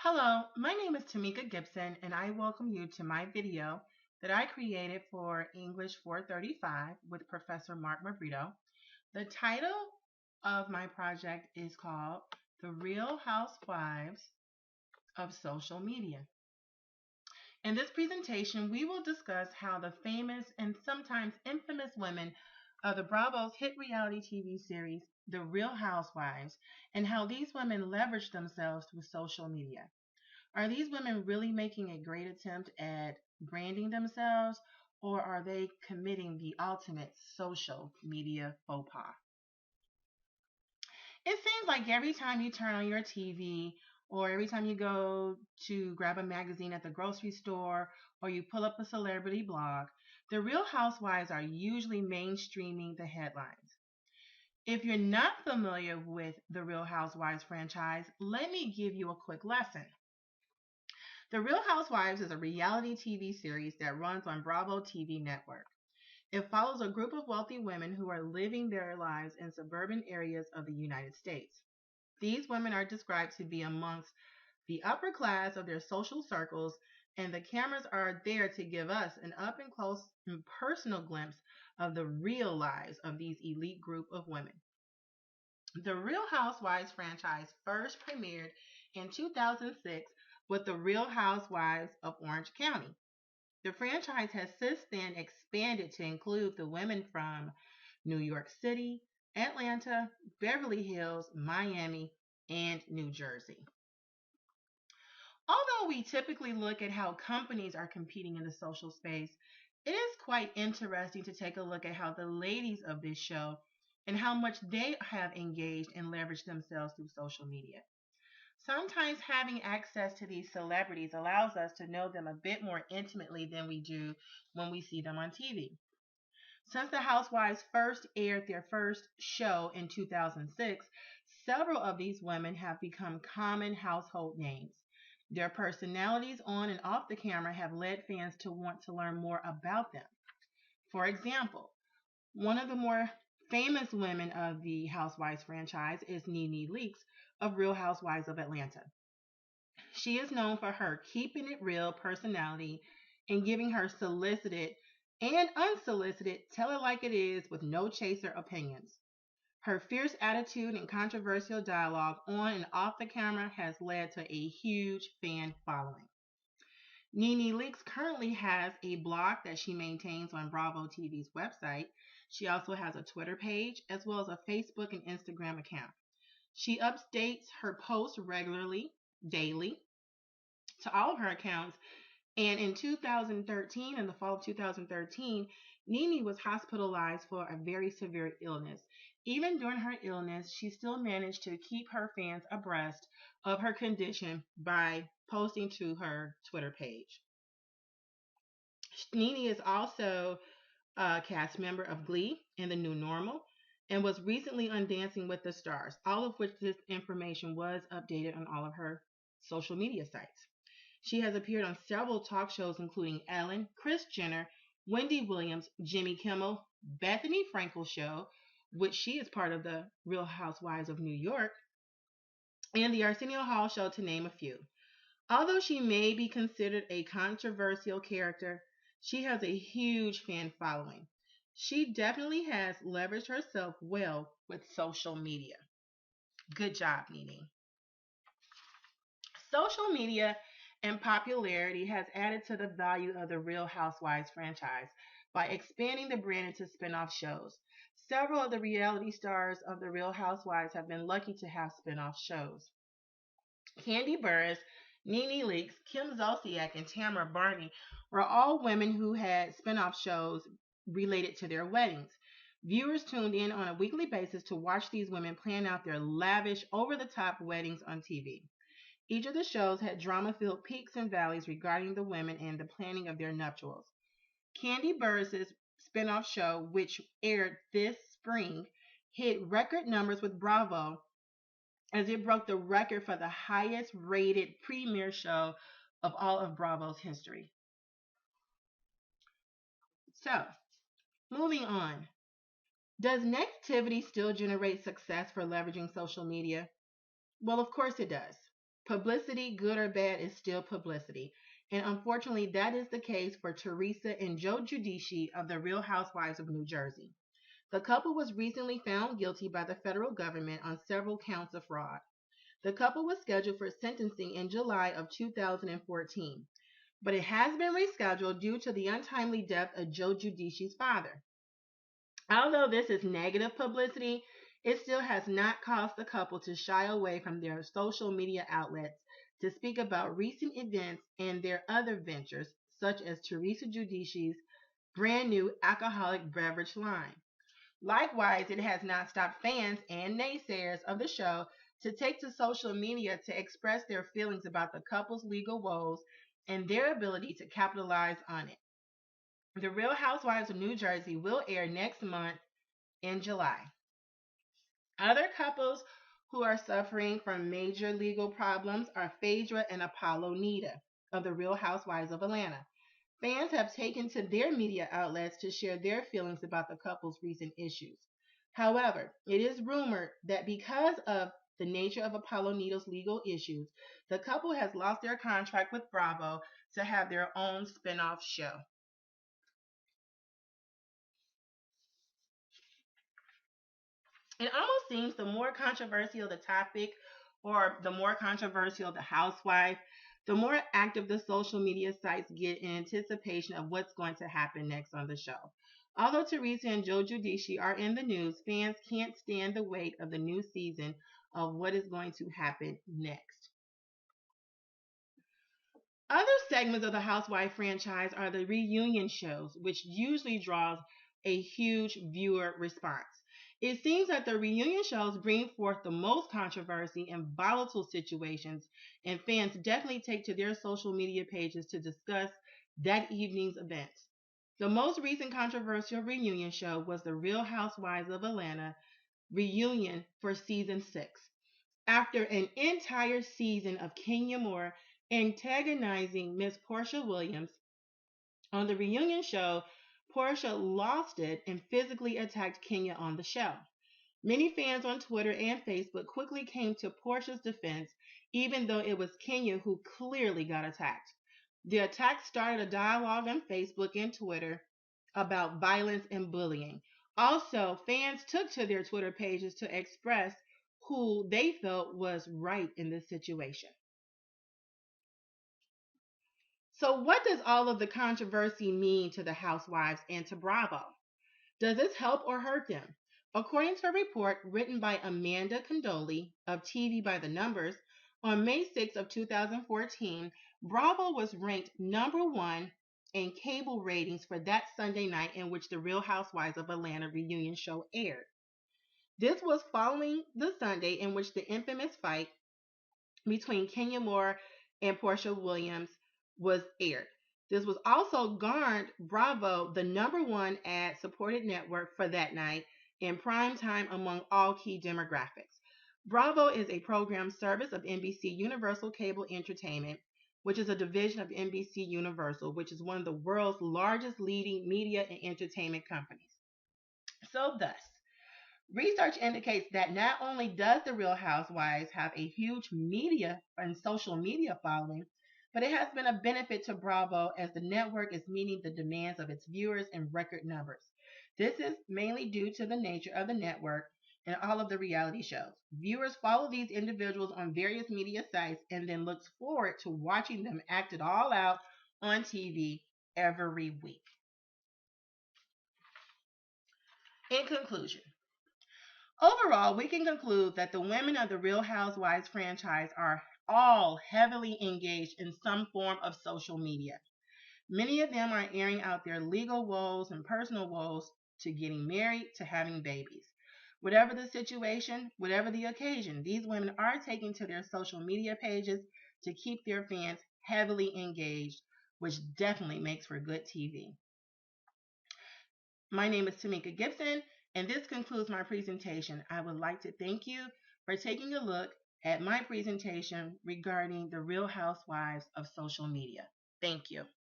Hello, my name is Tamika Gibson, and I welcome you to my video that I created for English 435 with Professor Mark Mabrito. The title of my project is called The Real Housewives of Social Media. In this presentation, we will discuss how the famous and sometimes infamous women of the Bravo's hit reality TV series, The Real Housewives, and how these women leverage themselves through social media. Are these women really making a great attempt at branding themselves, or are they committing the ultimate social media faux pas? It seems like every time you turn on your TV, or every time you go to grab a magazine at the grocery store, or you pull up a celebrity blog, the Real Housewives are usually mainstreaming the headlines. If you're not familiar with the Real Housewives franchise, let me give you a quick lesson. The Real Housewives is a reality TV series that runs on Bravo TV network. It follows a group of wealthy women who are living their lives in suburban areas of the United States. These women are described to be amongst the upper class of their social circles, and the cameras are there to give us an up and close and personal glimpse of the real lives of these elite group of women. The Real Housewives franchise first premiered in 2006 with The Real Housewives of Orange County. The franchise has since then expanded to include the women from New York City, Atlanta, Beverly Hills, Miami, and New Jersey. Although we typically look at how companies are competing in the social space, it is quite interesting to take a look at how the ladies of this show and how much they have engaged and leveraged themselves through social media. Sometimes having access to these celebrities allows us to know them a bit more intimately than we do when we see them on TV. Since the Housewives first aired their first show in 2006, several of these women have become common household names. Their personalities on and off the camera have led fans to want to learn more about them. For example, one of the more famous women of the Housewives franchise is Nene Leakes of Real Housewives of Atlanta. She is known for her keeping it real personality and giving her solicited and unsolicited tell it like it is with no chaser opinions. Her fierce attitude and controversial dialogue on and off the camera has led to a huge fan following. Nene Leakes currently has a blog that she maintains on Bravo TV's website. She also has a Twitter page as well as a Facebook and Instagram account. She updates her posts regularly, daily, to all of her accounts. And in 2013, in the fall of 2013, Nene was hospitalized for a very severe illness. Even during her illness, she still managed to keep her fans abreast of her condition by posting to her Twitter page. Nene is also a cast member of Glee and The New Normal and was recently on Dancing with the Stars, all of which this information was updated on all of her social media sites. She has appeared on several talk shows including Ellen, Kris Jenner, Wendy Williams, Jimmy Kimmel, Bethany Frankel Show, which she is part of the Real Housewives of New York, and the Arsenio Hall Show, to name a few. Although she may be considered a controversial character, she has a huge fan following. She definitely has leveraged herself well with social media. Good job, Nene. Social media and popularity has added to the value of the Real Housewives franchise by expanding the brand into spin-off shows. Several of the reality stars of the Real Housewives have been lucky to have spin-off shows. Candy Burris, Nene Leakes, Kim Zolciak, and Tamara Barney were all women who had spin-off shows related to their weddings. Viewers tuned in on a weekly basis to watch these women plan out their lavish, over-the-top weddings on TV. Each of the shows had drama-filled peaks and valleys regarding the women and the planning of their nuptials. Candy Burris' spin-off show, which aired this spring, hit record numbers with Bravo as it broke the record for the highest rated premiere show of all of Bravo's history. So, moving on. Does negativity still generate success for leveraging social media? Well, of course it does. Publicity, good or bad, is still publicity. And unfortunately, that is the case for Teresa and Joe Giudice of the Real Housewives of New Jersey. The couple was recently found guilty by the federal government on several counts of fraud. The couple was scheduled for sentencing in July of 2014, but it has been rescheduled due to the untimely death of Joe Giudice's father. Although this is negative publicity, it still has not caused the couple to shy away from their social media outlets to speak about recent events and their other ventures, such as Teresa Giudice's brand new alcoholic beverage line. Likewise, it has not stopped fans and naysayers of the show to take to social media to express their feelings about the couple's legal woes and their ability to capitalize on it. The Real Housewives of New Jersey will air next month in July. Other couples who are suffering from major legal problems are Phaedra and Apollo Nita of the Real Housewives of Atlanta. Fans have taken to their media outlets to share their feelings about the couple's recent issues. However, it is rumored that because of the nature of Apollo Nita's legal issues, the couple has lost their contract with Bravo to have their own spin-off show. It almost seems the more controversial the topic or the more controversial the housewife, the more active the social media sites get in anticipation of what's going to happen next on the show. Although Teresa and Joe Giudice are in the news, fans can't stand the weight of the new season of what is going to happen next. Other segments of the Housewife franchise are the reunion shows, which usually draws a huge viewer response. It seems that the reunion shows bring forth the most controversy and volatile situations, and fans definitely take to their social media pages to discuss that evening's events. The most recent controversial reunion show was the Real Housewives of Atlanta reunion for season 6. After an entire season of Kenya Moore antagonizing Miss Portia Williams on the reunion show, Portia lost it and physically attacked Kenya on the show. Many fans on Twitter and Facebook quickly came to Portia's defense, even though it was Kenya who clearly got attacked. The attack started a dialogue on Facebook and Twitter about violence and bullying. Also, fans took to their Twitter pages to express who they felt was right in this situation. So, what does all of the controversy mean to the housewives and to Bravo? Does this help or hurt them? According to a report written by Amanda Condoli of TV by the Numbers, on May 6 of 2014, Bravo was ranked number 1 in cable ratings for that Sunday night in which the Real Housewives of Atlanta reunion show aired. This was following the Sunday in which the infamous fight between Kenya Moore and Portia Williams was aired. This was also garnered Bravo the number 1 ad supported network for that night in prime time among all key demographics. Bravo is a program service of NBC Universal Cable Entertainment, which is a division of NBC Universal, which is one of the world's largest leading media and entertainment companies. So thus, research indicates that not only does the Real Housewives have a huge media and social media following, but it has been a benefit to Bravo as the network is meeting the demands of its viewers in record numbers. This is mainly due to the nature of the network and all of the reality shows. Viewers follow these individuals on various media sites and then looks forward to watching them act it all out on TV every week. In conclusion, overall, we can conclude that the women of the Real Housewives franchise are all heavily engaged in some form of social media. Many of them are airing out their legal woes and personal woes to getting married to having babies. Whatever the situation, whatever the occasion, these women are taking to their social media pages to keep their fans heavily engaged, which definitely makes for good TV. My name is Tamika Gibson, and this concludes my presentation. I would like to thank you for taking a look at my presentation regarding the Real Housewives of social media. Thank you.